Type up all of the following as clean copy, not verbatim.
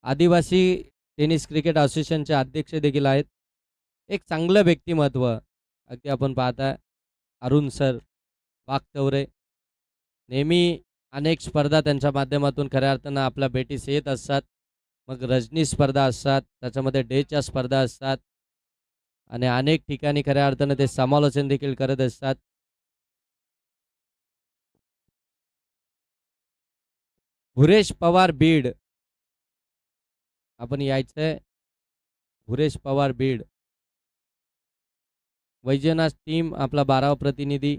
आदिवासी tennis cricket असोसिएशनचे अध्यक्ष देखील आहेत. एक चांगलं व्यक्तिमत्व अगदी आपण पाहता अरुण सर वाघचौरे नेहमी अनेक स्पर्धा त्यांच्या माध्यमातून खऱ्या अर्थानं आपल्या भेटीस येत असतात. मग रजनी स्पर्धा असतात, त्याच्यामध्ये डेच्या स्पर्धा असतात आणि अनेक ठिकाणी खऱ्या अर्थानं ते समालोचन देखील करत असतात. भुरेश पवार बीड आपण यायचंय. भुरेश पवार बीड वैजनाथ टीम आपला 12वा प्रतिनिधी.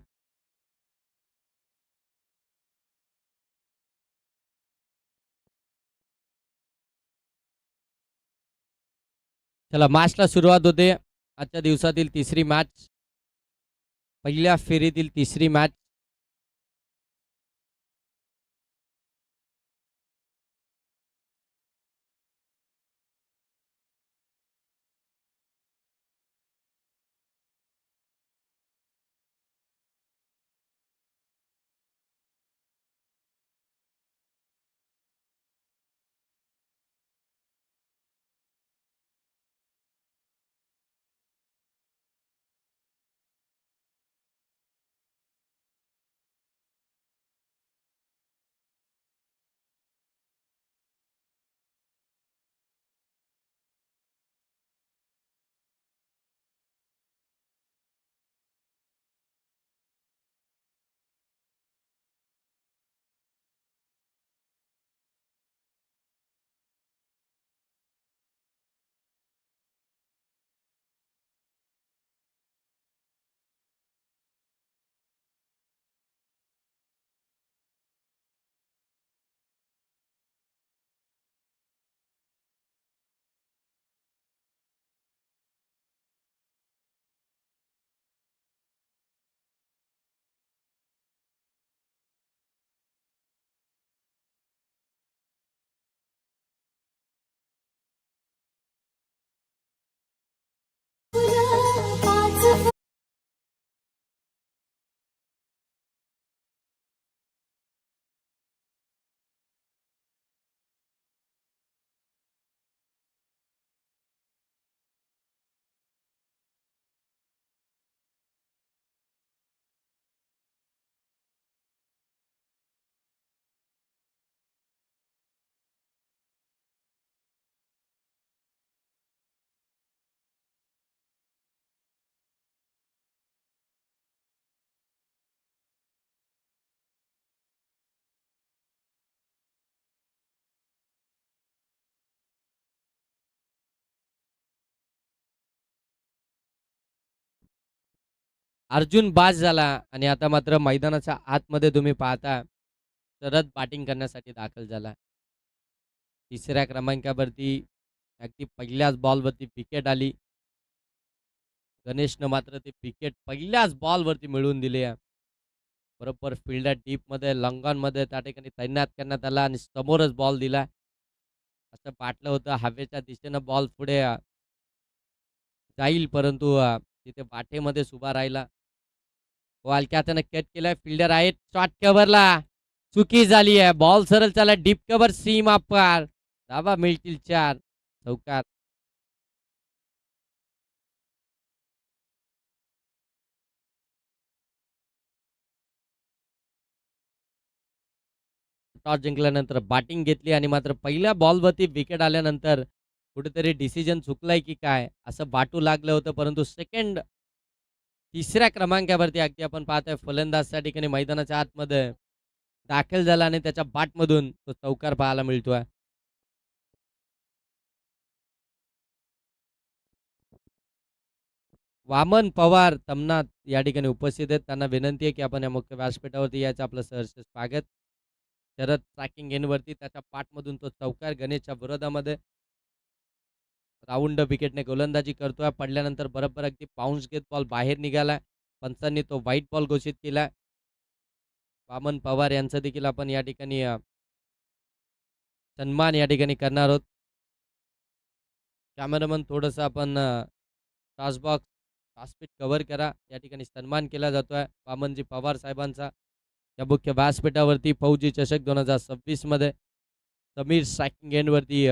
चला मॅचला सुरुवात होते. आजच्या दिवसातील तिसरी मॅच, पहिल्या फेरीतील तिसरी मॅच. अर्जुन बाद झाला आणि आता मात्र मैदानाच्या आतमध्ये तुम्ही पाहता शरद बॅटिंग करण्यासाठी दाखल झाला. तिसऱ्या क्रमांकावरती अगदी पहिल्याच बॉलवरती विकेट आली. गणेशनं मात्र ते विकेट पहिल्याच बॉलवरती मिळवून दिले. बरोबर फिल्डर डीपमध्ये लॉंगॉनमध्ये त्या ठिकाणी तैनात करण्यात आला आणि समोरच बॉल दिला. असं वाटलं होतं हवेच्या दिशेनं बॉल पुढे जाईल, परंतु तिथे वाटेमध्येच उभा राहिला. हलक्या हाताने कट केलाय. फिल्डर आहे शॉर्ट कव्हरला. चुकी झाली आहे. बॉल सरळ चालला डीप कव्हर सीमा पार. धावा मिळतील 4. चौकार. टॉस जिंकल्यानंतर बॅटिंग घेतली आणि मात्र पहिल्या बॉलवरती विकेट आल्यानंतर कुठेतरी डिसिजन चुकलाय की काय असं वाटू लागलं होतं, परंतु तिसऱ्या क्रमांकावरती अगदी आपण पाहतोय फलंदाज त्या ठिकाणी मैदानाच्या आतमध्ये दाखल झाला आणि त्याच्या बॅटमधून तो चौकार पाहायला मिळतोय. वामन पवार तमनाथ या ठिकाणी उपस्थित आहेत. त्यांना विनंती आहे की आपण या मुख्य व्यासपीठावरती यायचं. आपलं सहर्ष स्वागत. शरद ट्रॅकिंग एनवरती त्याच्या पाठमधून तो चौकार गणेशच्या विरोधामध्ये राऊंड विकेटने गोलंदाजी करतोय. पडल्यानंतर बरोबर अगदी बाउन्स घेत बॉल बाहेर निघाला. पंचांनी तो व्हाईट बॉल घोषित केला. वामन पवार यांचा देखील आपण या ठिकाणी सन्मान या ठिकाणी करणार आहोत. कॅमेरामन थोडंसं आपण टॉस बॉक्स व्यासपीठ कव्हर करा. या ठिकाणी सन्मान केला जातोय वामनजी पवार साहेबांचा. या मुख्य व्यासपीठावरती फौजी चषक 2026 मध्ये समीर स्ट्रायकिंग एंडवरती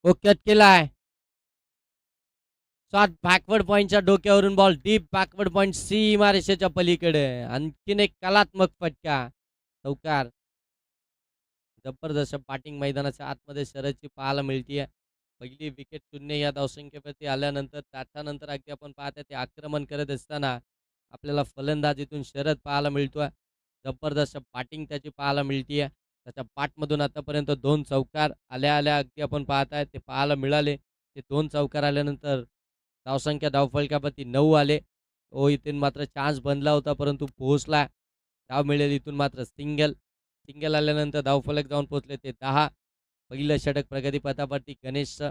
ओकेट केलाय. शॉट बॅकवर्ड पॉईंटच्या डोक्यावरून बॉल डीप बॅकवर्ड पॉईंट सीमारेषेच्या पलीकडे. आणखीन एक कलात्मक फटका. चौकार. जबरदस्त बॅटिंग मैदानाच्या आतमध्ये शरदची पाहायला मिळतीये. पहिली विकेट 0 या धावसंख्येवरती आल्यानंतर त्याच्यानंतर अगदी आपण पाहतोय ते आक्रमण करत असताना आपल्याला फलंदाजीतून शरद पाहायला मिळतोय. जबरदस्त बॅटिंग त्याची पाहायला मिळतीये. त्याच्या बॅटमधून आतापर्यंत 2 चौकार आल्या आल्या अगदी आपण पाहताय ते पाहायला मिळाले. ते 2 चौकार आल्यानंतर धावसंख्या धावफलकावरती 9 आले. तो इथून मात्र चान्स बनला होता परंतु पोहोचला. धाव मिळेल इथून मात्र सिंगल. सिंगल आल्यानंतर धावफलक जाऊन पोहोचले ते 10. पहिलं षटक प्रगतीपथावरती गणेशचं.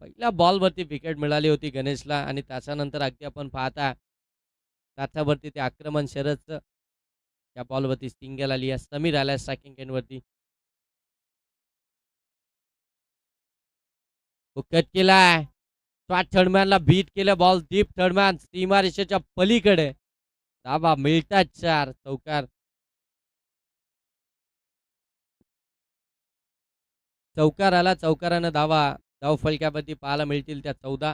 पहिल्या बॉलवरती विकेट मिळाली होती गणेशला आणि त्याच्यानंतर अगदी आपण पाहता त्याच्यावरती ते आक्रमण शरदचं. त्या बॉलवरती सिंगल आली आहे. समीर आला स्ट्रायकिंग एंडवरती. विकेट केलाय. शॉट थर्डमॅनला बीट केलं. बॉल डीप थर्डमॅन सीमारेषेच्या पलीकडे. धाबा मिळतात 4. चौकार. चौकार आला. चौकारानं धावा धावफलकावरती पाहायला मिळतील त्या 14.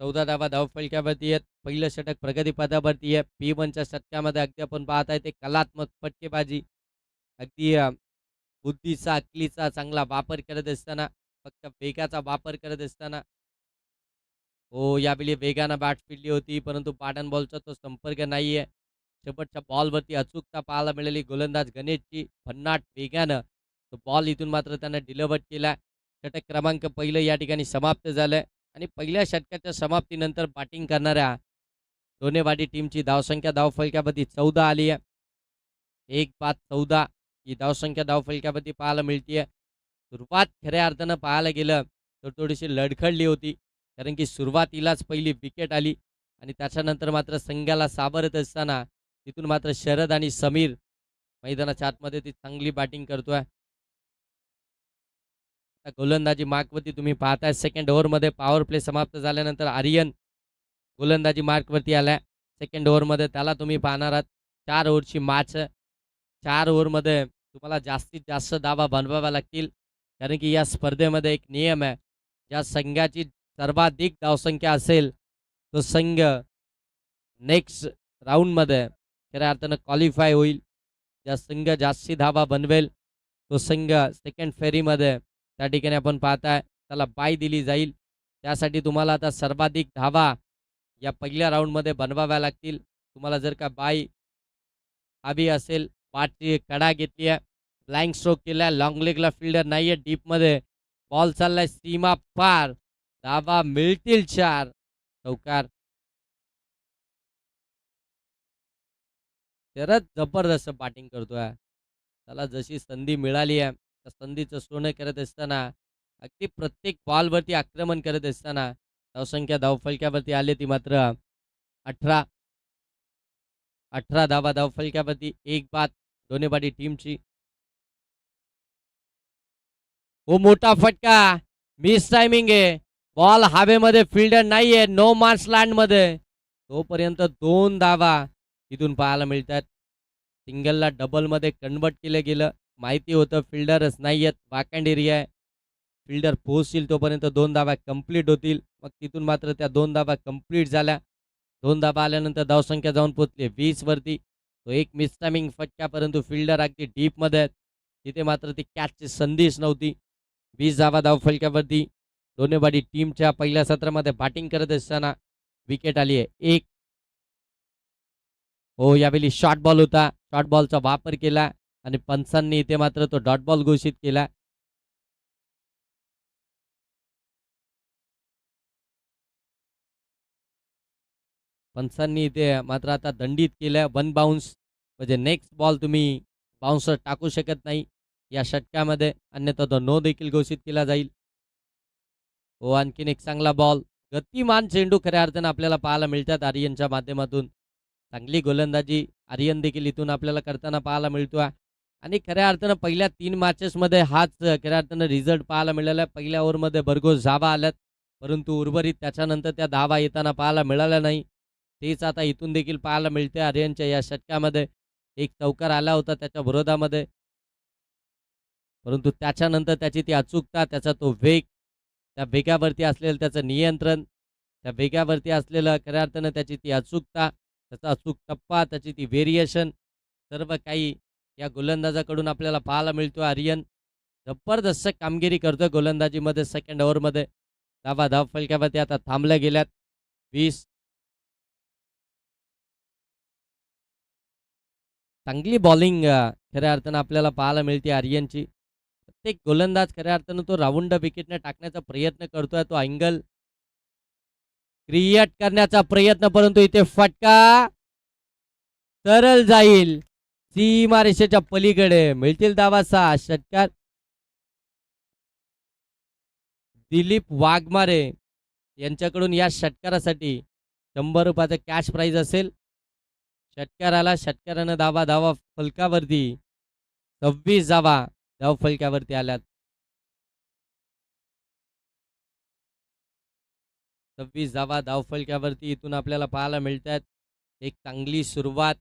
14 धावा धावफलकावरती आहेत. पहिलं षटक प्रगतीपथावरती आहे. P1च्या षटकामध्ये अगदी आपण पाहताय ते कलात्मक फटकेबाजी. अगदी बुद्धीचा अक्कलीचा चांगला वापर करत असताना फक्त वेगाचा वापर करत असताना हो यावेळी वेगानं बॅट फिरली होती परंतु बॅट अँड बॉलचा तो संपर्क नाहीये. शेवटच्या बॉलवरती अचूकता पाहायला मिळाली गोलंदाज गणेशची. भन्नाट वेगानं तो बॉल इथून मात्र त्यानं डिलिव्हर केला. षटक क्रमांक पहिलं या ठिकाणी समाप्त झालंय आणि पहिल्या षटकाच्या समाप्तीनंतर बॅटिंग करणाऱ्या दोनेवाडी टीमची धावसंख्या धावफलकावरती 14 आली आहे. 1-14 ही धावसंख्या धावफलकावरती पाहायला मिळतीये. सुरुवात खऱ्या अर्थानं पाहायला गेलं तर थोडीशी लडखडली होती कारण की सुरुवातीलाच पहिली विकेट आली आणि त्याच्यानंतर मात्र संघाला सावरत असताना तिथून मात्र शरद आणि समीर मैदानाच्या आतमध्ये ती चांगली बॅटिंग करतोय. गोलंदाजी मार्कवरती तुम्ही पाहताय सेकंड ओव्हरमध्ये पॉवर प्ले समाप्त झाल्यानंतर आर्यन गोलंदाजी मार्कवरती आलाय. सेकंड ओव्हरमध्ये त्याला तुम्ही पाहणार आहात. 4 ओव्हरची मॅच. 4 ओव्हरमध्ये तुम्हाला जास्तीत जास्त धावा बनवाव्या लागतील कारण की या स्पर्धेमध्ये एक नियम आहे. ज्या संघाची सर्वाधिक धावसंख्या असेल तो संघ नेक्स्ट राऊंडमध्ये खऱ्या अर्थानं क्वालिफाय होईल. ज्या संघ जास्ती धावा बनवेल तो संघ सेकंड फेरीमध्ये त्या ठिकाणी आपण पाहताय त्याला बाय दिली जाईल. त्यासाठी तुम्हाला आता सर्वाधिक धावा या पहिल्या राऊंडमध्ये बनवाव्या लागतील. तुम्हाला जर का बाय हवी असेल बॅटची कडा घेतली आहे. ब्लाइंड स्ट्रोक केला. लॉंग लेगला फिल्डर नाही आहे. डीपमध्ये बॉल चाललाय सीमा पार. धावा मिळतील 4. चौकार. शरद जबरदस्त बॅटिंग करतोय. त्याला जशी संधी मिळाली आहे त्या संधीचं सोनं करत असताना अगदी प्रत्येक बॉलवरती आक्रमण करत असताना धावसंख्या धावफलकावरती आली ती मात्र 18. 18 धावा धावफलकावरती. 1 बाद दोन्ही टीमची. हो मोठा फटका. मिस टायमिंग आहे. बॉल हवेमध्ये फिल्डर नाहीये. नो मार्क्स लँडमध्ये. तोपर्यंत 2 धावा इथून पाहायला मिळतात. सिंगलला डबलमध्ये कन्वर्ट केलं गेलं. माहिती होतं फिल्डरच नाही आहेत. वॅकंट एरिया आहे. फिल्डर पोहोचतील तोपर्यंत 2 धावा कंप्लीट होतील. मग तिथून मात्र त्या 2 धावा कंप्लीट झाल्या. 2 धावा आल्यानंतर धावसंख्या जाऊन पोहोचली 20 वरती. तो एक मिस टायमिंग फटका परंतु फिल्डर अगदी डीपमध्ये आहेत. तिथे मात्र ती कॅचची संधीच नव्हती. 20 धावा धावफलकावरती. दोन्ही टीमच्या पहिल्या सत्रामध्ये बॅटिंग करत असताना विकेट आली आहे 1. हो यावेळी शॉर्ट बॉल होता. शॉर्ट बॉलचा वापर केला आणि पंचांनी इथे मात्र तो डॉट बॉल घोषित केला. पंचांनी इथे मात्र आता दंडित केलं. 1 बाउन्स म्हणजे नेक्स्ट बॉल तुम्ही बाउन्सर टाकू शकत नाही या षटकामध्ये. अन्यथा तो नो देखील घोषित केला जाईल. हो आणखीन एक चांगला बॉल. गतिमान चेंडू खऱ्या अर्थानं आपल्याला पाहायला मिळतात आर्यनच्या माध्यमातून. चांगली गोलंदाजी आर्यन देखील इथून आपल्याला करताना पाहायला मिळतोय आणि खऱ्या अर्थानं पहिल्या 3 मॅचेसमध्ये हाच खऱ्या अर्थानं रिझल्ट पाहायला मिळाला. पहिल्या ओव्हरमध्ये भरघोस धावा आल्यात परंतु उर्वरित त्याच्यानंतर त्या धावा येताना पाहायला मिळाल्या नाही. तेच आता इथून देखील पाहायला मिळते आर्यनच्या या षटकामध्ये. एक चौकार आला होता त्याच्या विरोधामध्ये परंतु त्याच्यानंतर त्याची ती अचूकता, त्याचा तो वेग, त्या वेगावरती असलेलं त्याचं नियंत्रण, त्या वेगावरती असलेलं खऱ्या अर्थानं त्याची ती अचूकता, त्याचा अचूक टप्पा, त्याची ती व्हेरिएशन, सर्व काही या गोलंदाजाकडून आपल्याला पाहायला मिळतो. आर्यन जबरदस्त कामगिरी करतोय गोलंदाजीमध्ये सेकंड ओव्हरमध्ये. धाव फलक्यावरती आता थांबल्या गेल्यात 20. चांगली बॉलिंग खऱ्या अर्थानं आपल्याला पाहायला मिळते आर्यनची. प्रत्येक गोलंदाज खऱ्या अर्थानं तो राऊंड विकेटने टाकण्याचा प्रयत्न करतोय. तो अँगल क्रिएट करण्याचा प्रयत्न, परंतु इथे फटका सरळ जाईल सीमारेषेच्या पलीकडे. मिळतील धावा 6. षटकार दिलीप वाघमारे यांच्याकडून या षटकारासाठी 100 रुपयाचं कॅश प्राइज असेल. षटकाराला षटकारानं धावा फलकावरती 26 धाव फलकावरती आल्यात. 26 धाव फलकावरती इथून आपल्याला पाहायला मिळतात. एक चांगली सुरुवात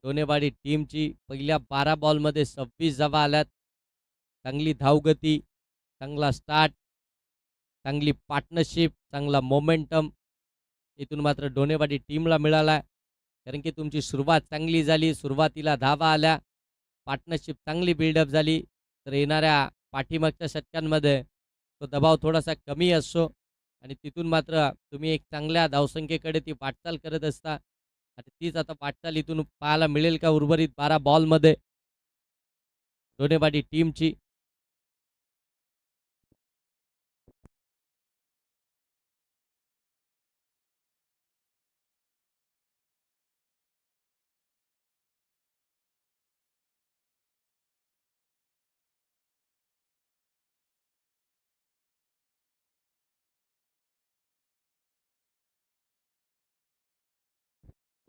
दोनेवाडी टीमची. पहिल्या 12 बॉलमध्ये 26 आल्यात. चांगली धावगती, चांगला स्टार्ट, चांगली पार्टनरशिप, चांगला मोमेंटम इथून मात्र डोनेवाडी टीमला मिळाला. कारण की तुमची सुरुवात चांगली झाली, सुरुवातीला धावा आल्या, पार्टनरशिप चांगली बिल्डअप झाली, तर येणाऱ्या पाठीमागच्या षटकांमध्ये तो दबाव थोडासा कमी असतो आणि तिथून मात्र तुम्ही एक चांगल्या धावसंख्येकडे ती वाटचाल करत असता. आणि तीच आता वाटचाल इथून पाहायला मिळेल का उर्वरित 12 बॉलमध्ये डोनेवाडी टीमची.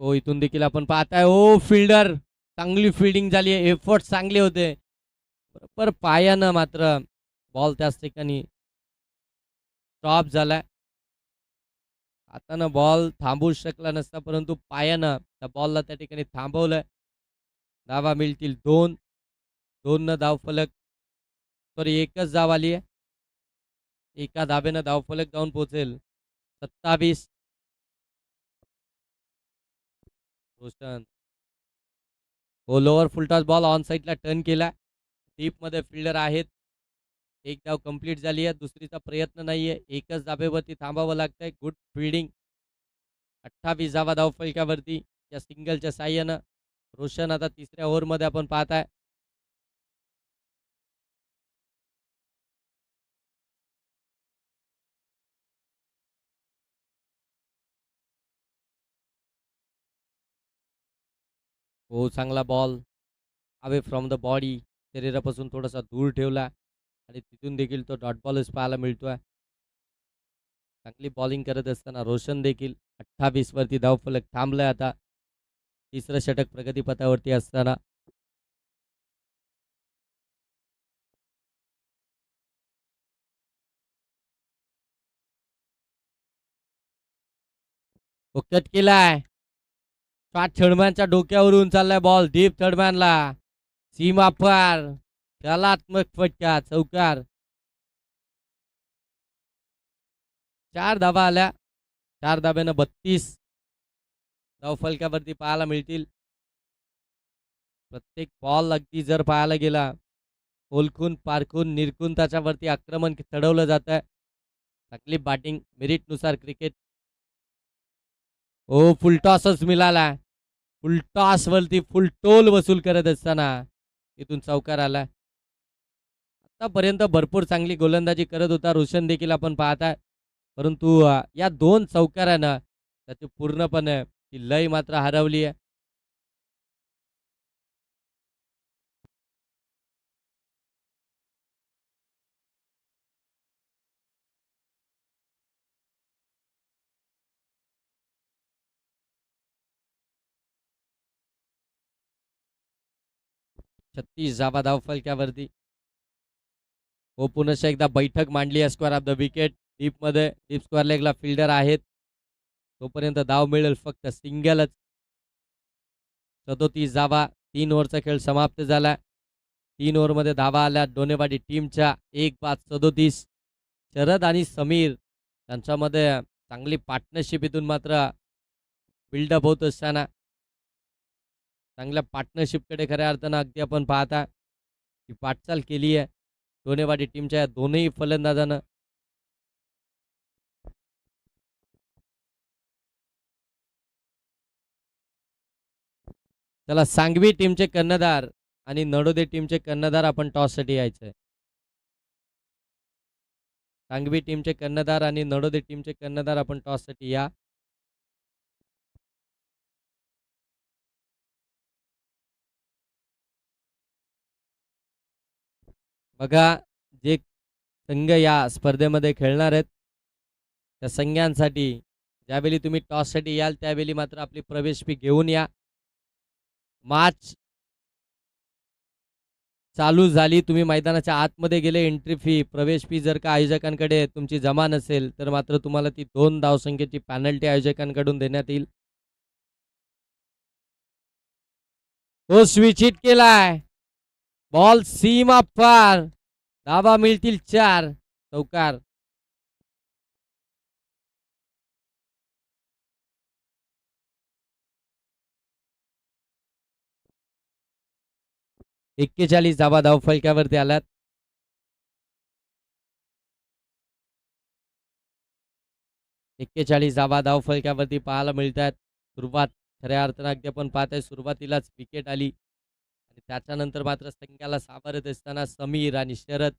हो, इथून देखील आपण पाहताय. ओ फिल्डर, चांगली फिल्डिंग झाली, एफर्ट चांगले होते, बरोबर पायानं मात्र बॉल त्याच ठिकाणी स्टॉप झालाय. हातानं बॉल थांबवू शकला नसता, परंतु पायानं त्या बॉलला त्या ठिकाणी थांबवलंय. धावा मिळतील 2. 2 न धावफलक, सॉरी एकच धाव आली आहे. एका धाब्यानं धावफलक जाऊन पोहोचेल 27. रोशन हो, लोअर फुलटॉस बॉल ऑन साईडला टर्न केला. डीपमध्ये फिल्डर आहेत. एक धाव कंप्लीट झाली आहे, दुसरीचा प्रयत्न नाहीये. एकच धाब्यावरती थांबावं लागतंय. Good fielding. 28 धाव फलकावरती या सिंगलच्या साह्यानं. रोशन आता तिसऱ्या ओव्हरमध्ये आपण पाहताय. हो, चांगला ball away from the body, शरीरापासून थोडासा दूर ठेवला आणि तिथून देखील तो डॉट बॉलच पाहायला मिळतोय. चांगली बॉलिंग करत असताना रोशन देखील 28 वरती धावफलक थांबलाय. आता तिसरं षटक प्रगतीपथावरती असताना कट केलाय. शॉट थर्डमॅनच्या डोक्यावरून चाललाय बॉल डीप थर्डमॅनला, सीमा पार, कलात्मक फटका, चौकार. 4 धावा आल्या. 4 धाब्यानं 32 धाव फलकावरती पाहायला मिळतील. प्रत्येक बॉल अगदी जर पाहायला गेला ओळखून पारखून निरखून त्याच्यावरती आक्रमण चढवलं जात आहे. चांगली बॅटिंग मेरिटनुसार क्रिकेट. हो, फुलटॉसच मिळाला. फुलटॉस वरती फुल टोल वसूल करत असताना इथून चौकार आला. आतापर्यंत भरपूर चांगली गोलंदाजी करत होता रोशन देखील आपण पाहताय, परंतु या 2 चौकारानं त्याची पूर्णपणे ती लय मात्र हरवली आहे. छत्तीस धाव फलक्यावरती. हो, पुन्हा एकदा बैठक मांडली आहे स्क्वेअर ऑफ द विकेट. डीपमध्ये डीप स्क्वेअर लेगला फिल्डर आहेत, तोपर्यंत धाव मिळेल फक्त सिंगलच. 37 धावा. 3 ओव्हरचा खेळ समाप्त झाला. 3 ओव्हरमध्ये धावा आल्या डोनेवाडी टीमच्या. 1 बाद 37. शरद आणि समीर त्यांच्यामध्ये चांगली पार्टनरशिप इथून मात्र बिल्डअप होत असताना चांगल्या पार्टनरशिपकडे खऱ्या अर्थानं अगदी आपण पाहता की वाटचाल केली आहे डोनेवाडी टीमच्या दोनही फलंदाजानं. चला सांगवी टीमचे कर्णधार आणि नडोदे टीमचे कर्णधार आपण टॉससाठी यायचंय. सांगवी टीमचे कर्णधार आणि नडोदे टीमचे कर्णधार आपण टॉससाठी या. बघा जे संघ या स्पर्धेमध्ये खेळणार आहेत त्या संघांसाठी ज्यावेळी तुम्ही टॉससाठी याल त्यावेळी मात्र आपली प्रवेश फी घेऊन या. मॅच चालू झाली तुम्ही मैदानाच्या आतमध्ये गेले एंट्री फी प्रवेश फी जर का आयोजकांकडे तुमची जमा नसेल तर मात्र तुम्हाला ती 2 धावसंख्येची पॅनल्टी आयोजकांकडून देण्यात येईल. तो स्विच हिट केलाय. बॉल सीमा पार. धावा मिळतील 4. चौकार. एक्केचाळीस धावा धावफलकावरती आल्यात. 41 धावा धावफलकावरती पाहायला मिळतात. सुरुवात खऱ्या अर्थानं अगदी आपण पाहताय सुरुवातीलाच विकेट आली आणि त्याच्यानंतर मात्र संघाला सावरत असताना समीर आणि शरद.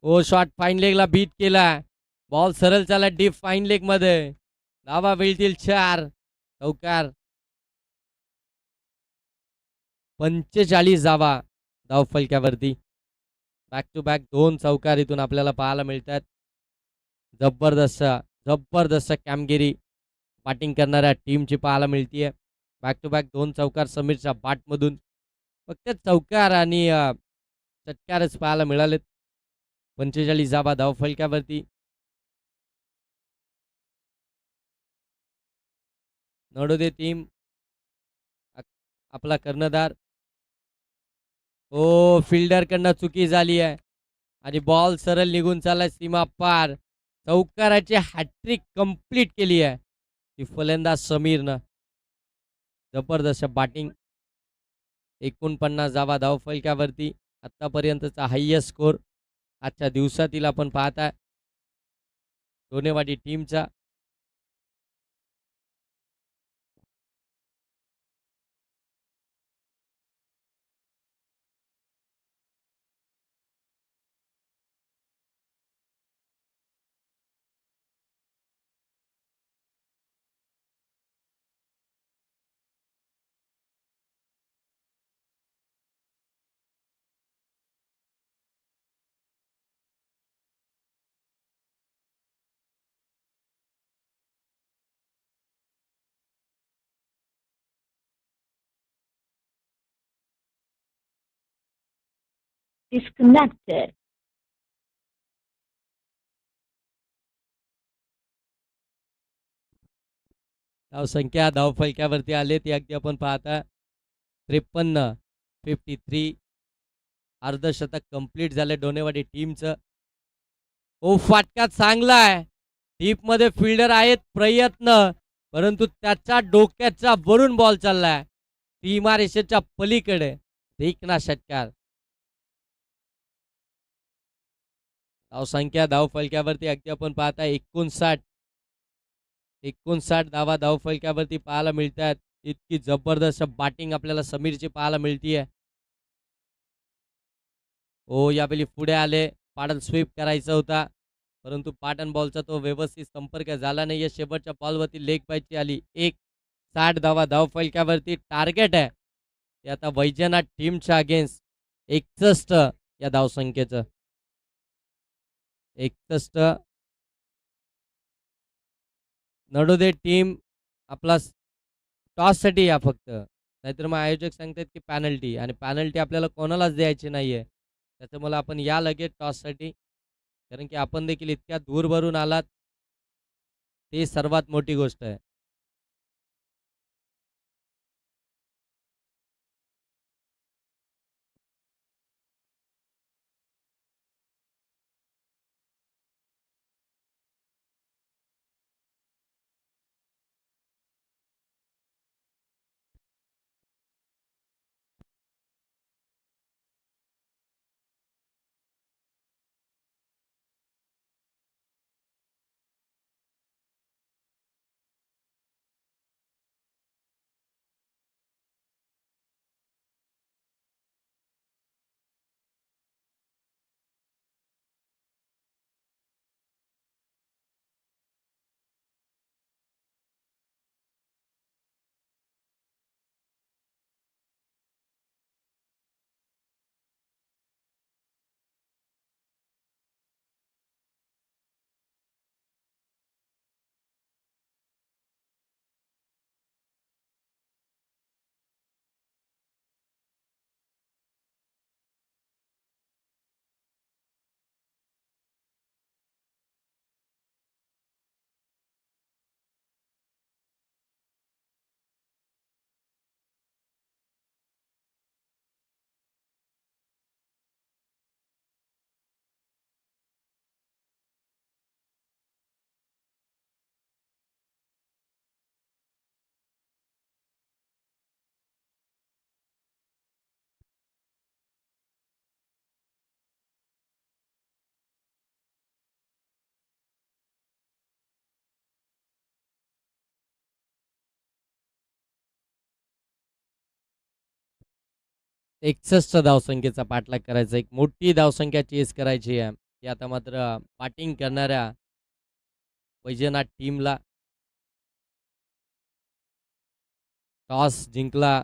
ओ शॉट फाईन लेगला बीट केला. बॉल सरळ चालला डीप फाईन लेग मध्ये. धावा मिळतील 4. चौकार. 45 धावा धावफलकावरती. बॅक टू बॅक 2 चौकार इथून आपल्याला पाहायला मिळतात. जबरदस्त जबरदस्त कामगिरी बॅटिंग करणाऱ्या टीमची पाहायला मिळतीये. बॅक टू बॅक 2 चौकार समीरच्या बॅटमधून. फक्त चौकार आणि षटकारच पाहायला मिळालेत. 45 धावा धावफलकावरती. नडोदे टीम आपला कर्णधार. ओ फिल्डरकडनं चुकी झाली आहे आणि बॉल सरळ निघून चालला सीमा पार. चौकाराची हॅट्रिक कंप्लीट केली आहे ती फलंदाज समीरनं. जबरदस्त बॅटिंग. 49 धावा धावफलकावरती. आतापर्यंतचा हायएस्ट स्कोर आजच्या दिवसातील आपण पाहताय डोनेवाडी टीमचा. disconnected. धावसंख्या धावफलकावरती आले ती अगदी आपण पाहता 53. 53. अर्धशतक कंप्लीट झाले डोनेवाडी टीमचं. ओ फाटका चांगला आहे. डीप मध्ये फिल्डर आहेत प्रयत्न परंतु त्याच्या डोक्याचा वरून बॉल चाललाय सीमारेषेच्या पलीकडे. देखना षटकार. धावसंख्या धावफलकावरती अगदी आपण पाहता 59 धावा धावफलकावरती पाहायला मिळतात. इतकी जबरदस्त बॅटिंग आपल्याला समीरची पाहायला मिळतीये. ओ यावेळी पुढे आले. पाडल स्वीप करायचा होता परंतु पाटण बॉलचा तो व्यवस्थित संपर्क झाला नाहीये. शेवटच्या बॉलवरती लेग बायची आली. 60 धावा धावफलकावरती टार्गेट आहे ते आता वैजनाथ टीमच्या अगेन्स्ट 61 या धावसंख्येचं. 61. नडोदे टीम आपला टॉससाठी या फक्त नाहीतर मग आयोजक सांगतात की पॅनल्टी आणि पॅनल्टी आपल्याला कोणालाच द्यायची नाहीये. त्याच्यामुळे आपण या लगेच टॉससाठी कारण की आपण देखील इतक्या दूरवरून आलात ते सर्वात मोठी गोष्ट आहे. 61 धावसंख्येचा पाठलाग करायचा. एक मोठी धावसंख्या चेस करायची आहे. ती आता मात्र बॅटिंग करणाऱ्या वैजनाथ टीमला टॉस जिंकला.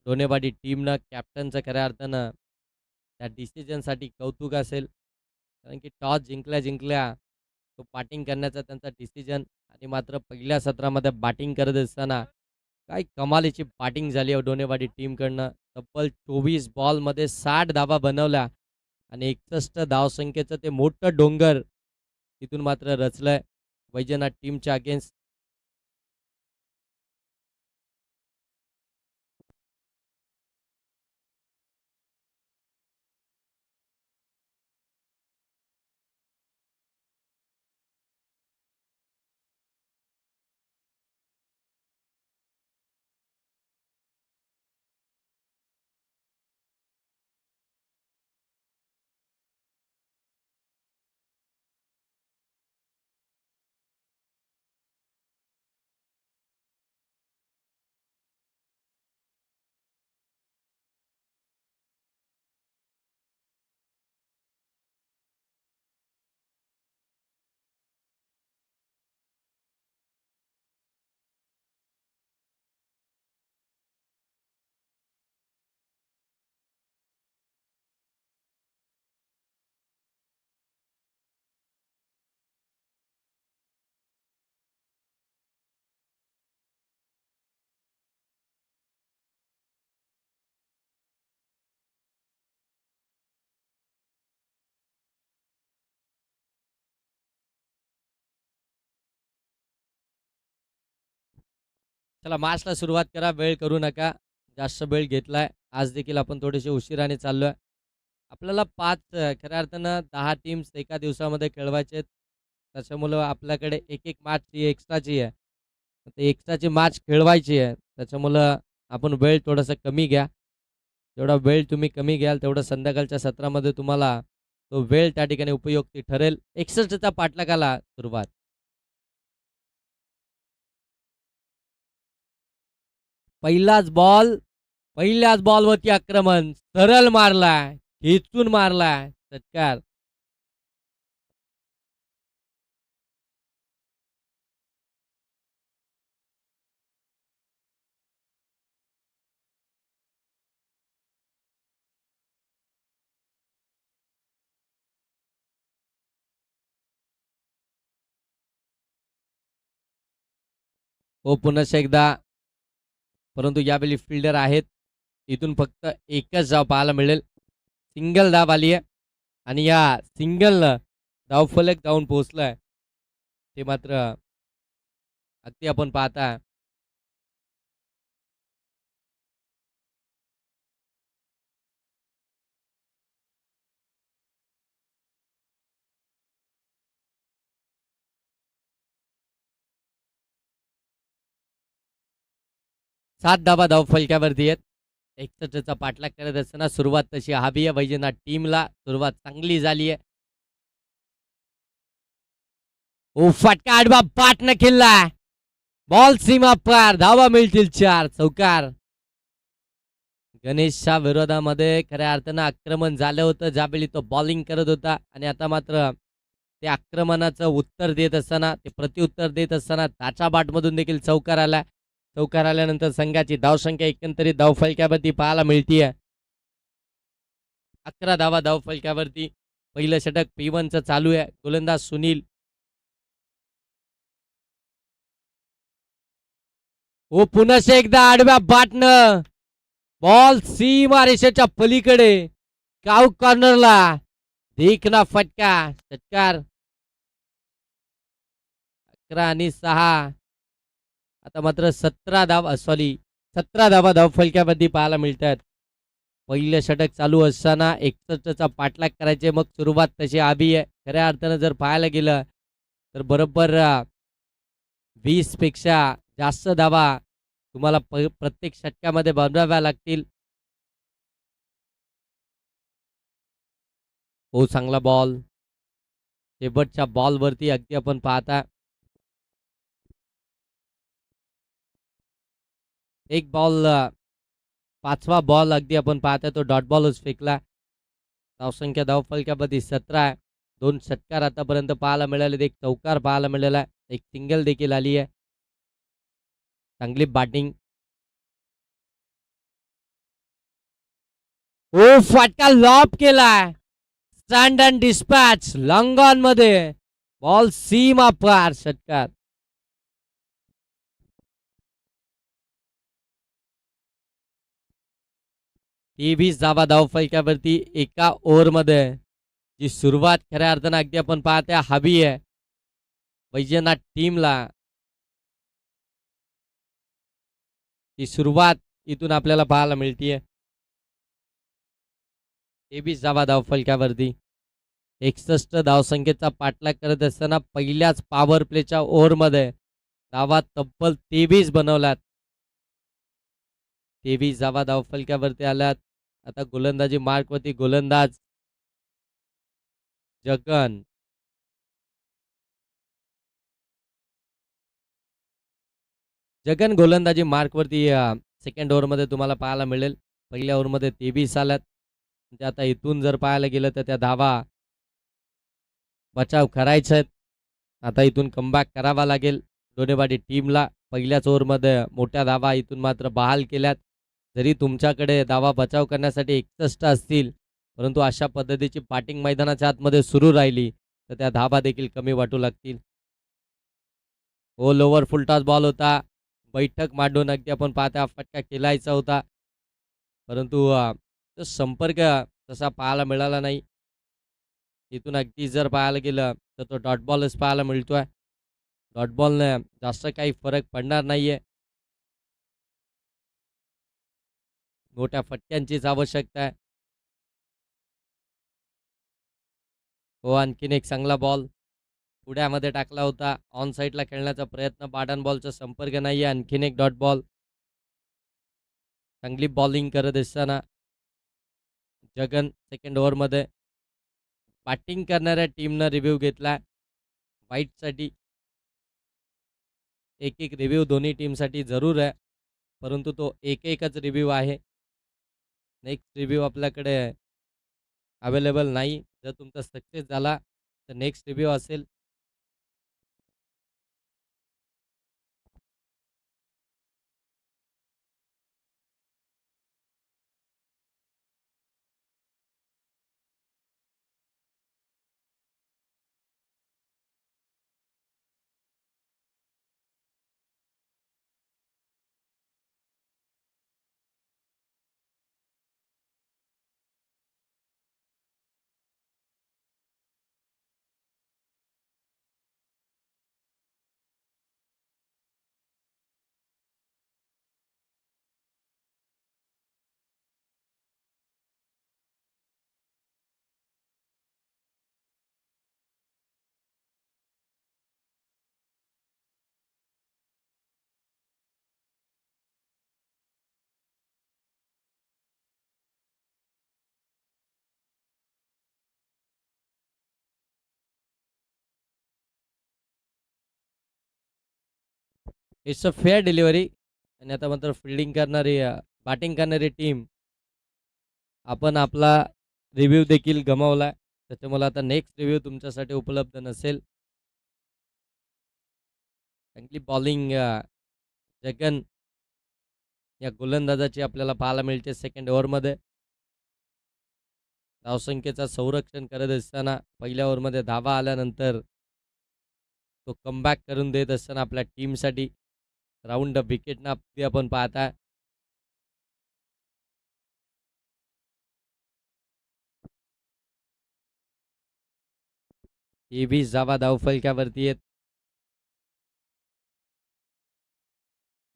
डोनेवाडी टीमनं कॅप्टनचं खऱ्या अर्थानं त्या डिसिजनसाठी कौतुक असेल. कारण की टॉस जिंकल्या जिंकल्या तो बॅटिंग करण्याचा त्यांचा डिसिजन आणि मात्र पहिल्या सत्रामध्ये बॅटिंग करत असताना काय कमालीची बॅटिंग झाली आहे डोनेवाडी टीमकडनं. तब्बल 24 बॉलमध्ये 60 धावा बनवल्या आणि 61 धावसंख्येचं ते मोठं डोंगर तिथून मात्र रचलंय वैजनाथ टीमच्या अगेन्स्ट. चला मॅचला सुरुवात करा. वेळ करू नका. जास्त वेळ घेतलाय. आज देखील आपण थोडेसे उशिराने चाललोय. आपल्याला 5 खऱ्या अर्थानं 10 टीम्स एका दिवसामध्ये खेळवायचे आहेत. त्याच्यामुळं आपल्याकडे एक मॅच ही एक्स्ट्राची आहे. ते एक्स्ट्राची मॅच खेळवायची आहे. त्याच्यामुळं आपण वेळ थोडासा कमी घ्या. जेवढा वेळ तुम्ही कमी घ्याल तेवढं संध्याकाळच्या सत्रामध्ये तुम्हाला तो वेळ त्या ठिकाणी उपयुक्ती ठरेल. 61चा पाठलागाला सुरुवात. पहिलाच बॉल, पहिल्याच बॉलवरती आक्रमण सरळ मारलाय, खेचून मारलाय षटकार. हो पुन्हा एकदा, परंतु यावेळी फिल्डर आहेत. इथून फक्त एकच धाव पाहायला मिळेल. सिंगल धाव आली आहे आणि या सिंगलनं धावफलक जाऊन पोहोचलाय. ते मात्र अगदी आपण पाहता 7 धावा धावफलकावरती आहेत. 61चा पाठलाग करत असताना सुरुवात तशी हवी आहे वैजनाथ टीमला. सुरुवात चांगली झाली आहे. ओ फटका आडवा पाटनं खेळला. बॉल सीमा पार. धावा मिळतील 4. चौकार. गणेशच्या विरोधामध्ये खऱ्या अर्थानं आक्रमण झालं होतं ज्यावेळी तो बॉलिंग करत होता आणि आता मात्र ते आक्रमणाचं उत्तर देत असताना, ते प्रत्युत्तर देत असताना त्याच्या बाटमधून देखील चौकार आला. चौकार आल्यानंतर संघाची धावसंख्या एकंदरीत धावफलकावरती पाहायला मिळतीये. 11 धावा धावफलकावरती. पहिलं षटक P1चं चालू आहे. गोलंदाज सुनील. हो पुन्हा एकदा आडव्या बाटनं बॉल सीमा रेषेच्या पलीकडे काउ कॉर्नरला देखना फटका. षटकार. 11 आणि 6. आता मात्र 17 धावा धावफलकावरती पाहायला मिळतात. पहिलं षटक चालू असताना 61चा पाठलाग करायचे मग सुरुवात तशी हवी आहे. खऱ्या अर्थानं जर पाहायला गेलं तर बरोबर 20 पेक्षा जास्त धावा तुम्हाला प्रत्येक षटकामध्ये बनवाव्या लागतील. हो चांगला बॉल. शेवटच्या बॉलवरती अगदी आपण पाहता एक बॉल 5वा बॉल अगदी आपण पाहताय तो डॉट बॉलच फेकला. धावसंख्या धावफलकामध्ये 17 आहे. 2 षटकार आतापर्यंत पाहायला मिळाले, एक चौकार पाहायला मिळाला, एक सिंगल देखील आली आहे. चांगली बॅटिंग. ओ फटका लॉब केलाय. Stand and dispatch long on मध्ये बॉल सीमा पार षटकार. 23 धावा धावफलकावरती एका ओव्हरमध्ये. जी सुरुवात खऱ्या अर्थानं अगदी आपण पाहते हवी आहे वैजनाथ टीमला. ही सुरुवात इथून आपल्याला पाहायला मिळतीये. 23 धावा धावफलकावरती 61 धावसंख्येचा पाठलाग करत असताना पहिल्याच पॉवर प्लेच्या ओव्हरमध्ये धावा तब्बल 23 बनवल्यात. 23 धावा धावफलकावरती आल्यात. आता गोलंदाजी मार्कवरती गोलंदाज जगन. जगन गोलंदाजी मार्कवरती सेकंड ओव्हरमध्ये तुम्हाला पाहायला मिळेल. पहिल्या ओव्हरमध्ये 23 आल्यात. म्हणजे आता इथून जर पाहायला गेलं तर त्या धावा बचाव करायचा आहेत. आता इथून कमबॅक करावा लागेल डोनेवाडी टीमला. पहिल्याच ओव्हरमध्ये मोठ्या धावा इथून मात्र बहाल केल्यात. जरी तुमच्याकडे धावा बचाव करण्यासाठी 61 असतील, परंतु अशा पद्धतीची बॅटिंग मैदानाच्या आतमध्ये सुरू राहिली तर त्या धावा देखील कमी वाटू लागतील. हो लोवर फुलटॉस बॉल होता. बैठक मांडून अगदी आपण पाहता फटका केलायचा होता, परंतु तो संपर्क तसा पाहायला मिळाला नाही. इथून अगदी जर पाहायला गेलं तर तो डॉट बॉलच पाहायला मिळतोय. डॉट बॉलने जास्त काही फरक पडणार नाहीये. मोठ्या फटक्यांचीच आवश्यकता आहे. हो आणखीन एक चांगला बॉल पुढ्यामध्ये टाकला होता. ऑन साईडला खेळण्याचा प्रयत्न, बाडन बॉलचा संपर्क नाहीये. आणखीन एक डॉट बॉल. चांगली बॉलिंग करत असताना जगन सेकंड ओव्हरमध्ये. बॅटिंग करणाऱ्या टीमनं रिव्ह्यू घेतला वाईटसाठी. एक एक रिव्ह्यू दोन्ही टीमसाठी जरूर आहे, परंतु तो एक एकच रिव्ह्यू आहे. नेक्स्ट रिव्ह्यू आपल्याकडे अवेलेबल नाही. जर तुमचा सक्सेस झाला तर नेक्स्ट रिव्ह्यू असेल. It's a fair delivery. आणि आता मात्र फिल्डिंग करणारी बॅटिंग करणारी टीम आपण आपला रिव्ह्यू देखील गमावला, त्याच्यामुळे आता नेक्स्ट रिव्ह्यू तुमच्यासाठी उपलब्ध नसेल. चांगली बॉलिंग जगन या गोलंदाजाची आपल्याला पाहायला मिळते सेकंड ओव्हरमध्ये. धावसंख्येचा संरक्षण करत असताना पहिल्या ओव्हरमध्ये धावा आल्यानंतर तो कमबॅक करून देत असताना आपल्या टीमसाठी राऊंड द विकेटना अगदी आपण पाहता. ही 20 धावा धावफलकावरती आहेत.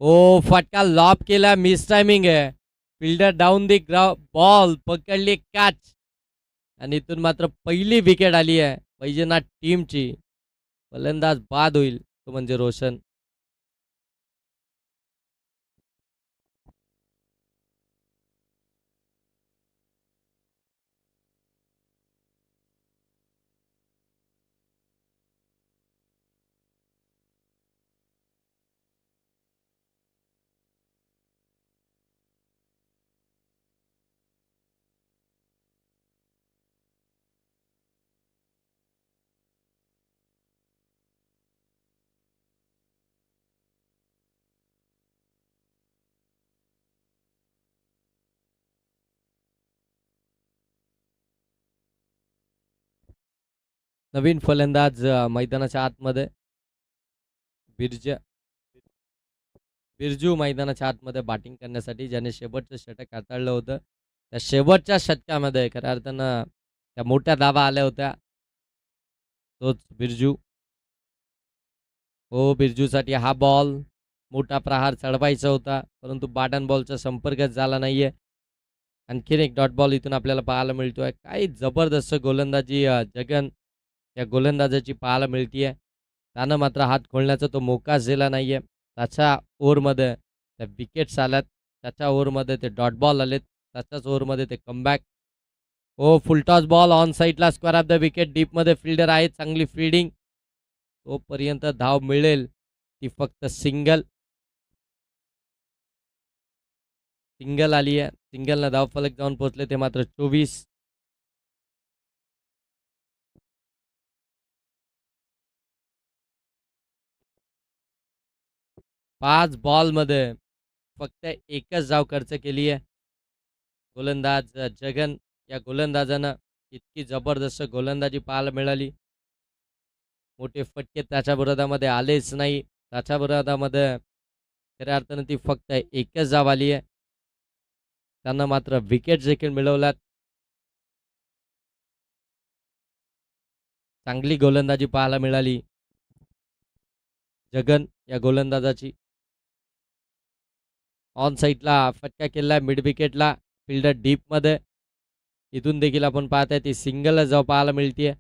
ओ फटका लॉब केला, मिस टायमिंग आहे. फिल्डर डाऊन दी बॉल पकडली कॅच. आणि इथून मात्र पहिली विकेट आली आहे वैजनाथ टीमची. फलंदाज बाद होईल तो म्हणजे रोशन. नवीन फलंदाज मैदानाच्या आतमध्ये बिरजू मैदानाच्या आतमध्ये बॅटिंग करण्यासाठी, ज्याने शेवटचं षटक हाताळलं होतं. त्या शेवटच्या षटकामध्ये खऱ्या अर्थानं त्या मोठ्या धावा आल्या होत्या. तोच बिरजू. हो, बिरजूसाठी हा बॉल मोठा प्रहार चढवायचा होता, परंतु बॅट बॉलचा संपर्कच झाला नाहीये. आणखीन एक डॉट बॉल इथून आपल्याला पाहायला मिळतोय. काही जबरदस्त गोलंदाजी जगन या गोलंदाजाची पाहायला मिळतीये. त्यानं मात्र हात खोलण्याचा तो मोकाच दिला नाहीये. त्याच्या ओव्हरमध्ये त्या विकेट्स आल्यात, त्याच्या ओव्हरमध्ये ते डॉट बॉल आलेत, त्याच्याच ओव्हरमध्ये ते कमबॅक. हो, फुलटॉस बॉल ऑन साईडला, स्क्वेअर ऑफ द विकेट. डीपमध्ये फिल्डर आहे, चांगली फिल्डिंग. तोपर्यंत धाव मिळेल ती फक्त सिंगल आली आहे. सिंगलनं धाव फलक जाऊन पोहोचले ते मात्र 24. 5 बॉलमध्ये फक्त एकच धाव खर्च केली आहे. गोलंदाज जगन या गोलंदाजानं इतकी जबरदस्त गोलंदाजी पाहायला मिळाली. मोठे फटके त्याच्या विरोधामध्ये आलेच नाही. त्याच्या विरोधामध्ये खऱ्या अर्थानं ती फक्त एकच धाव आली आहे. त्यांना मात्र विकेट देखील मिळवल्यात. चांगली गोलंदाजी पाहायला मिळाली जगन या गोलंदाजाची. ऑन साईडला फटका केला मिड विकेटला, फिल्डर डीपमध्ये. इथून देखील आपण पाहताय ती सिंगल जाऊ पाहायला मिळतीये.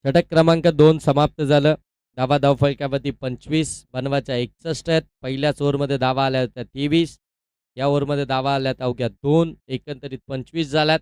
षटक क्रमांक 2 समाप्त झालं. धावा धावफलकावरती 25 बनवायच्या 61 आहेत. पहिल्याच ओव्हरमध्ये धावा आल्या होत्या 23. या ओव्हरमध्ये धावा आल्यात अवघ्या 2. एकंदरीत 25 झाल्यात.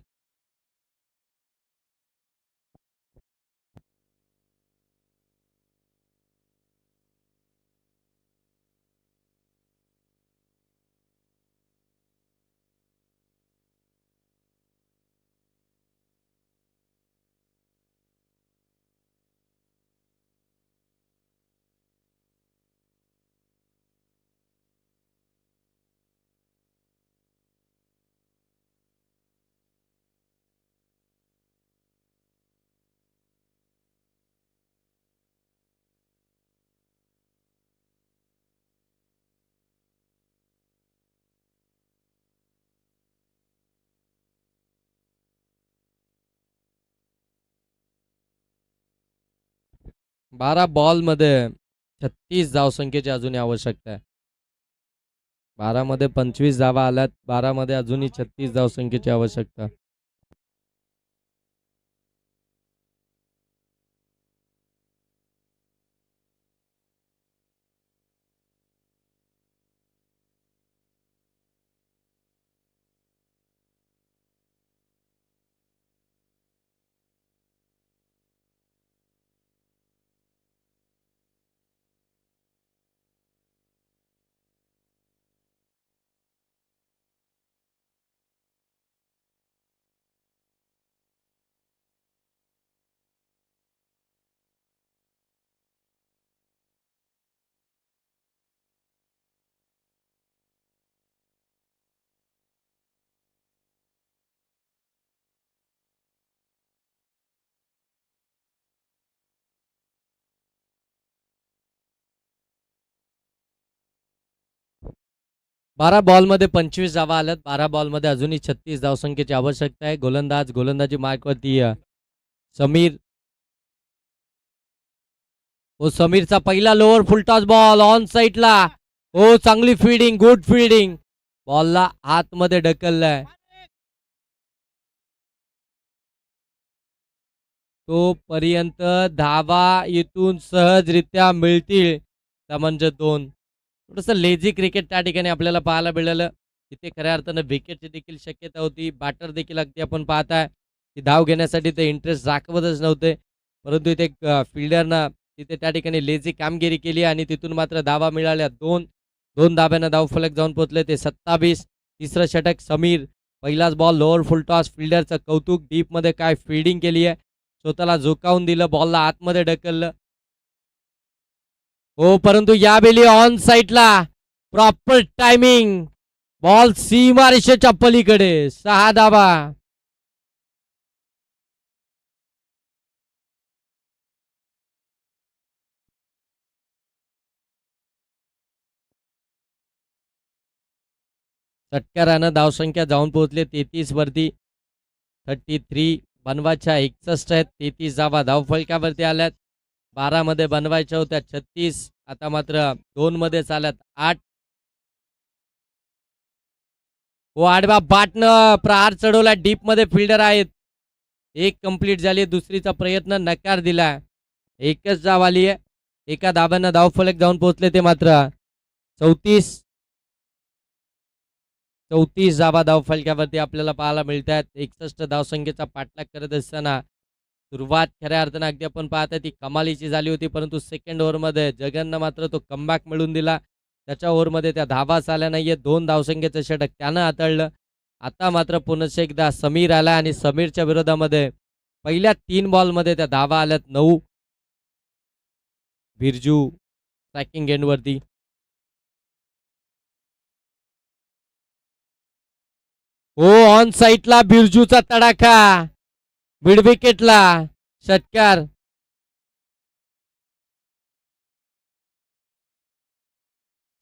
बारा बॉलमध्ये 36 धावसंख्येची अजूनही आवश्यकता आहे. 12 मध्ये 25 धावा आल्यात. 12 मध्ये अजूनही 36 धावसंख्येची आवश्यकता. बारा बॉलमध्ये 25 धावा आल्यात. 12 बॉलमध्ये अजूनही 36 धावसंख्येची आवश्यकता आहे. गोलंदाजी मार्कवरती समीर. हो, समीरचा पहिला लोअर फुलटॉस बॉल ऑन साईडला. हो, चांगली फिल्डिंग, गुड फिल्डिंग. बॉलला आतमध्ये ढकललाय. तोपर्यंत धावा इथून सहजरित्या मिळतील. त्या म्हणजे 2. थोडंसं लेझी क्रिकेट त्या ठिकाणी आपल्याला पाहायला मिळालं. तिथे खऱ्या अर्थानं विकेटची देखील शक्यता होती. बॅटर देखील अगदी आपण पाहताय की धाव घेण्यासाठी ते इंटरेस्ट दाखवतच नव्हते, परंतु इथे फिल्डरनं तिथे त्या ठिकाणी लेझी कामगिरी केली आणि तिथून मात्र धावा मिळाल्या 2. 2 धाब्यानं धावफलक जाऊन पोहोचले ते 27. तिसरं षटक समीर. पहिलाच बॉल लोअर फुलटॉस. फिल्डरचं कौतुक. डीपमध्ये काय फिल्डिंग केली आहे. स्वतःला झोकावून दिलं, बॉलला आतमध्ये ढकललं. हो, परंतु यावेळी ऑन साईडला प्रॉपर टायमिंग. बॉल सीमारेषेच्या पलीकडे 6 धावा. षटकारानं धावसंख्या जाऊन पोहोचले 33 वरती. 33 बनवायच्या 61 आहेत. 33 धावा धावफलकावरती आल्यात. 12 मध्ये बनवायच्या होत्या 36. आता मात्र 2 मध्येच आल्यात 8. हो आडवा बाटनं प्रहार चढवला. डीप मध्ये फिल्डर आहेत. एक कंप्लीट झाली. दुसरीचा प्रयत्न नकार दिला. एकच धाव आली आहे. एका धाब्यानं धावफलक जाऊन पोहोचले ते मात्र 34. 34 धावा धावफलकावरती आपल्याला पाहायला मिळतात. 61 धावसंख्येचा पाठलाग करत असताना सुरुवात खऱ्या अर्थानं अगदी आपण पाहता ती कमालीची झाली होती, परंतु सेकंड ओव्हरमध्ये जगननं मात्र तो कमबॅक मिळून दिला. त्याच्या ओव्हरमध्ये त्या धावाच आल्या नाहीये. 2 धावसंख्येचं षटक त्यानं हाताळलं. आता मात्र पुन्हा एकदा समीर आला आणि समीरच्या विरोधामध्ये पहिल्या 3 बॉलमध्ये त्या धावा आल्यात 9. बिरजू ट्रॅकिंग एंडवरती. हो ऑन साईटला बिरजूचा तडाखा. मिड विकेटला षटकार.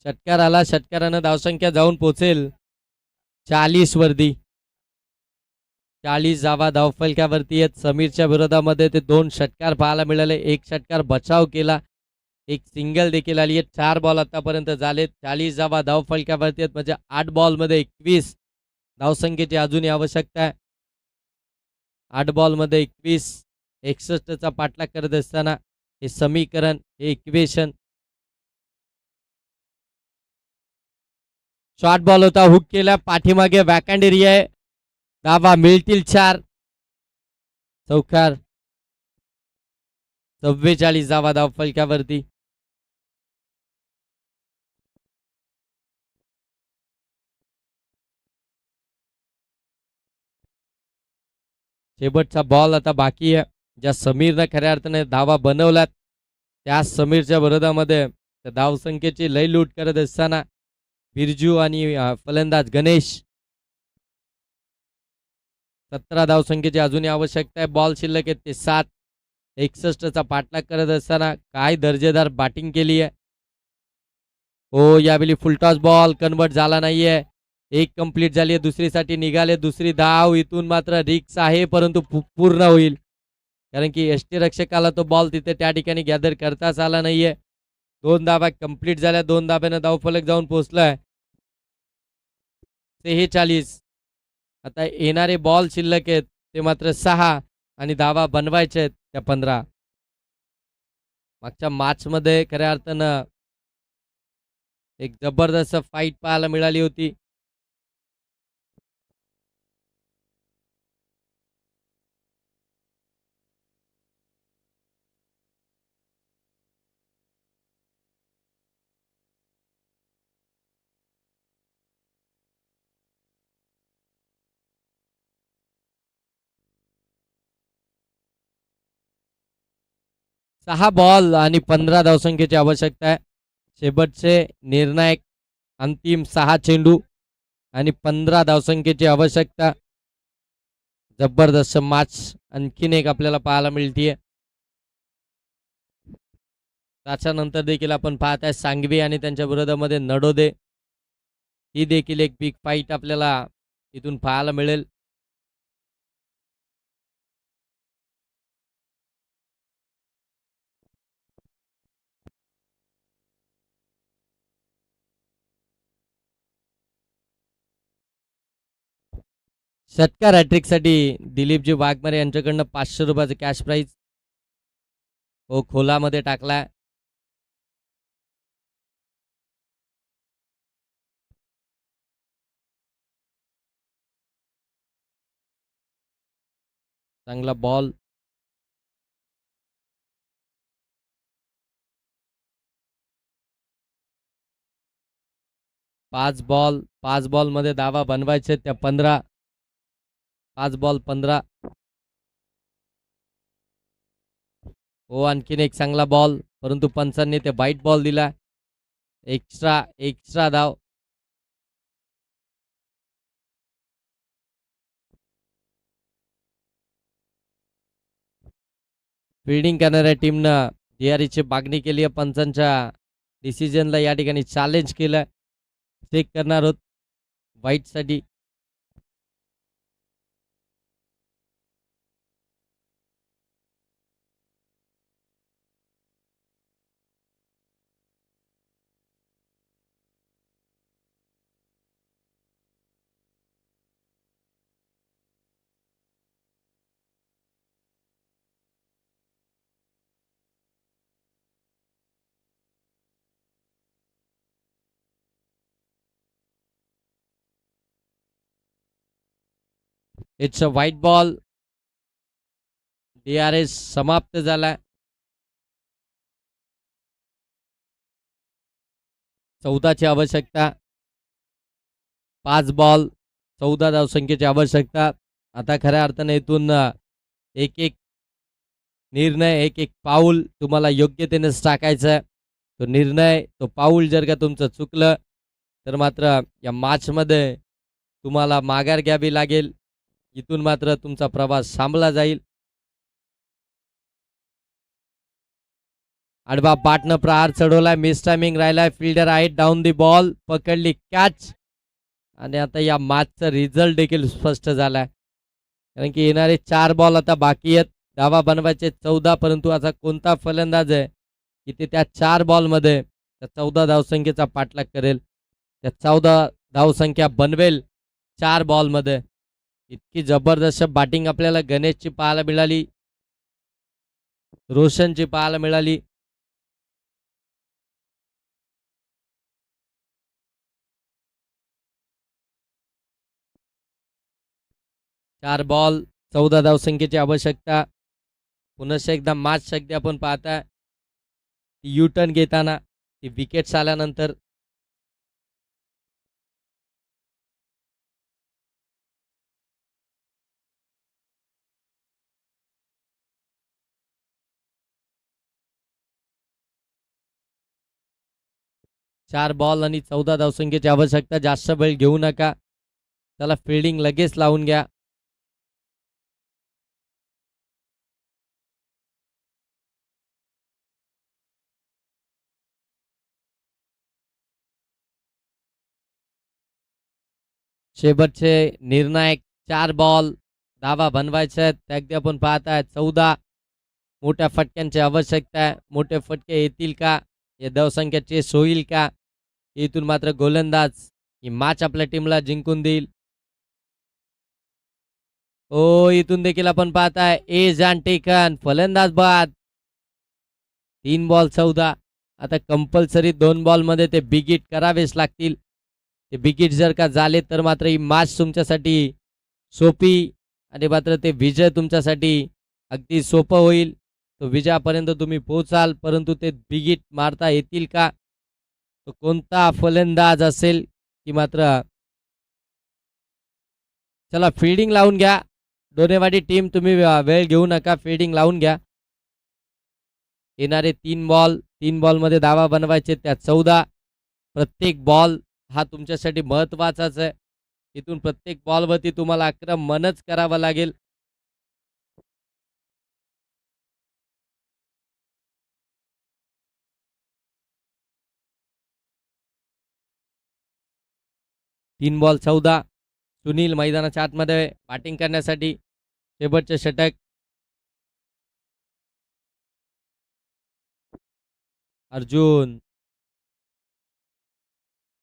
षटकार आला. षटकारानं धावसंख्या जाऊन पोहोचेल 40 वरती. 40 धावा धावफलकावरती आहेत. समीरच्या विरोधामध्ये ते 2 षटकार पाहायला मिळाले. एक षटकार बचाव केला. एक सिंगल देखील आली आहे. 4 बॉल आतापर्यंत झालेत. 40 धावा धावफलकावरती आहेत, म्हणजे 8 बॉलमध्ये 21 धावसंख्येची अजूनही आवश्यकता आहे. 8 बॉलमध्ये 21. 61चा पाठलाग करत असताना हे समीकरण, हे इक्वेशन. शॉर्ट बॉल होता. हुक केला. पाठीमागे वॅकँड एरिया आहे. धावा मिळतील 4. चौकार. 44 धावा धावफलकावरती. शेवटचा बॉल आता बाकी आहे. ज्या समीरनं खऱ्या अर्थाने धावा बनवल्यात त्या समीरच्या विरोधामध्ये त्या धावसंख्येची लय लूट करत असताना बिरजू आणि फलंदाज गणेश. 17 धावसंख्येची अजूनही आवश्यकता आहे. बॉल शिल्लक आहेत ते 7. 61चा पाठलाग करत असताना काय दर्जेदार बॅटिंग केली आहे. हो यावेळी फुलटॉस बॉल कन्वर्ट झाला नाहीये. एक कंप्लीट झाली आहे. दुसरीसाठी निघाले. दुसरी धाव. इथून मात्र रिक्स आहे, परंतु पूर्ण होईल, कारण की यष्टीरक्षकाला तो बॉल तिथे त्या ठिकाणी गॅदर करताच आला नाहीये. 2 धावा कंप्लीट झाल्या. 2 धाब्यानं धावफलक जाऊन पोहोचलाय 46. आता येणारे बॉल शिल्लक आहेत ते मात्र 6 आणि धावा बनवायचे आहेत त्या 15. मागच्या मॅचमध्ये खऱ्या अर्थानं एक जबरदस्त फाईट पाहायला मिळाली होती. सहा बॉल आणि 15 धावसंख्येची आवश्यकता आहे. शेवटचे निर्णायक अंतिम 6 चेंडू आणि 15 धावसंख्येची आवश्यकता. जबरदस्त मॅच आणखीन एक आपल्याला पाहायला मिळतीये. त्याच्यानंतर देखील आपण पाहत आहे सांगवी आणि त्यांच्या विरोधामध्ये नडोदे. ही देखील एक बिग फाईट आपल्याला इथून पाहायला मिळेल. षटकार हॅट्रिकसाठी दिलीपजी वाघमारे यांच्याकडनं 500 रुपयाचं कॅश प्राईज हो खोलामध्ये टाकलाय. चांगला बॉल. पाच बॉल मध्ये धावा बनवायचे त्या 15. 5 बॉल 15. हो आणखीन एक चांगला बॉल, परंतु पंचांनी ते वाईट बॉल दिला. एक्स्ट्रा धाव. फिल्डिंग करणाऱ्या टीमनं DREची मागणी केली आहे. पंचांच्या डिसिजनला या ठिकाणी चॅलेंज केलं. चेक करणार आहोत व्हाईटसाठी. It's a white ball. DRS समाप्त झाला. 14ची आवश्यकता. 5 बॉल 14 धावसंख्येची आवश्यकता. आता खऱ्या अर्थाने इथून एक एक निर्णय, एक एक पाऊल तुम्हाला योग्यतेनेच टाकायचं आहे. तो निर्णय, तो पाऊल जर का तुमचं चुकलं तर मात्र या मॅचमध्ये तुम्हाला माघार घ्यावी लागेल. इथून मात्र तुमचा प्रवास थांबला जाईल. आडवा पाटनं प्रहार चढवलाय. मिस टायमिंग राहिलाय. फिल्डर आहे डाऊन दी बॉल. पकडली कॅच. आणि आता या मॅचचा रिझल्ट देखील स्पष्ट झालाय. कारण की येणारे 4 बॉल आता बाकी आहेत. धावा बनवायचे 14, परंतु असा कोणता फलंदाज आहे की ते त्या 4 बॉलमध्ये त्या 14 धावसंख्येचा पाठलाग करेल, त्या 14 धावसंख्या बनवेल 4 बॉलमध्ये. इतकी जबरदस्त बॅटिंग आपल्याला गणेशची पाहायला मिळाली, रोशनची पाहायला मिळाली. चार बॉल 14 धावसंख्येची आवश्यकता. पुनश्च एकदा मॅच अगदी आपण पाहता यू टर्न घेताना ती विकेट्स आल्यानंतर. चार बॉल आणि 14 धावसंख्येची आवश्यकता. जास्त वेळ घेऊ नका. त्याला फिल्डिंग लगेच लावून घ्या. शेवटचे निर्णायक 4 बॉल धावा बनवायचे आहेत. ते अगदी आपण पाहताय 14 मोठ्या फटक्यांची आवश्यकता आहे. मोठे फटके येतील का? या धावसंख्या चेस होईल का? इथून मात्र गोलंदाज ही मॅच आपल्या टीमला जिंकून देईल. ओ इथून देखील आपण पाहताय एज अँड टेकन. फलंदाज बाद. 3 बॉल 14. आता कंपल्सरी 2 बॉलमध्ये ते बिग हिट करावेच लागतील. ते बिग हिट जर का झाले तर मात्र ही मॅच तुमच्यासाठी सोपी आणि मात्र ते विजय तुमच्यासाठी अगदी सोपं होईल. तो विजयापर्यंत तुम्ही पोहोचाल, परंतु ते बिग हिट मारता येतील का? तो कोणता फलंदाज असेल की मात्र. चला फिल्डिंग लावून घ्या. डोनेवाडी टीम तुम्ही वेळ घेऊ नका. फिल्डिंग लावून घ्या. येणारे 3 बॉलमध्ये धावा बनवायचे त्या 14. प्रत्येक बॉल हा तुमच्यासाठी महत्त्वाचाच आहे. इथून प्रत्येक बॉलवरती तुम्हाला आक्रमणच करावं लागेल. तीन बॉल 14. सुनील मैदानाच्या आतमध्ये बॅटिंग करण्यासाठी. शेवटचे षटक. अर्जुन.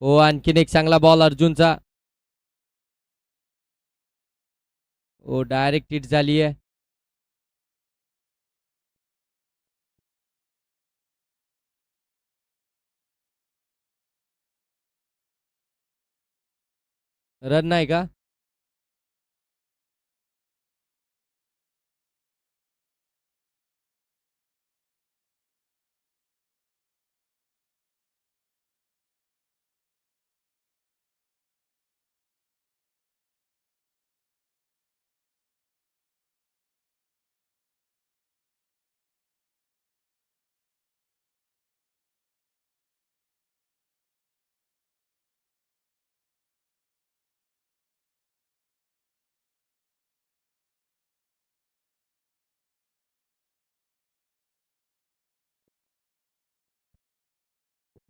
हो आणखीन एक चांगला बॉल अर्जुनचा. हो डायरेक्ट हिट झाली आहे. रन नाही का?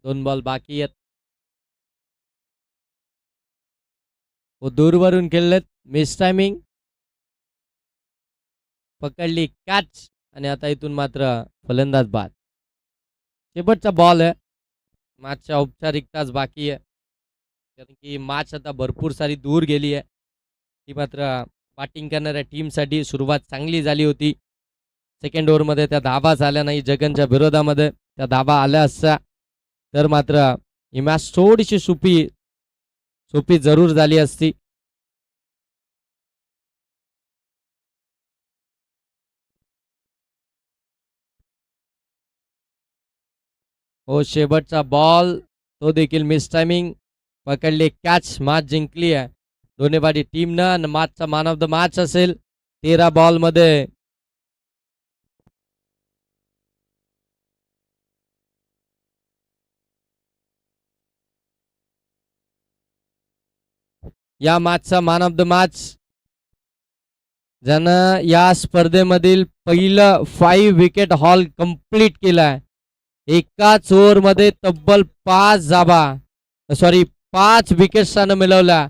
2 बॉल बाकी आहेत. दूरवरून खेळलेत. Miss timing. पकडली कॅच आणि आता इथून मात्र फलंदाज बाद. शेवटचा बॉल आहे. मॅचच्या औपचारिकताच बाकी आहे. कारण की मॅच आता भरपूर सारी दूर गेली आहे. ती मात्र बॅटिंग करणाऱ्या टीमसाठी सुरुवात चांगली झाली होती. सेकंड ओव्हरमध्ये त्या धाबा झाल्या नाही. जगनच्या विरोधामध्ये त्या धाबा आल्या असत्या तर मात्र ही मॅच थोडीशी सोपी जरूर झाली असती. हो शेवटचा बॉल तो देखील मिस टायमिंग. पकडली कॅच. मॅच जिंकली आहे दोन्ही बाजू टीमनं. मॅचचा मॅन ऑफ द मॅच असेल 13 बॉलमध्ये. या मॅचचा मॅन ऑफ द मॅच ज्यानं या स्पर्धेमधील पहिलं 5 विकेट हॉल कंप्लीट केलाय. एकाच ओव्हरमध्ये तब्बल 5 विकेट्स मिळवल्या.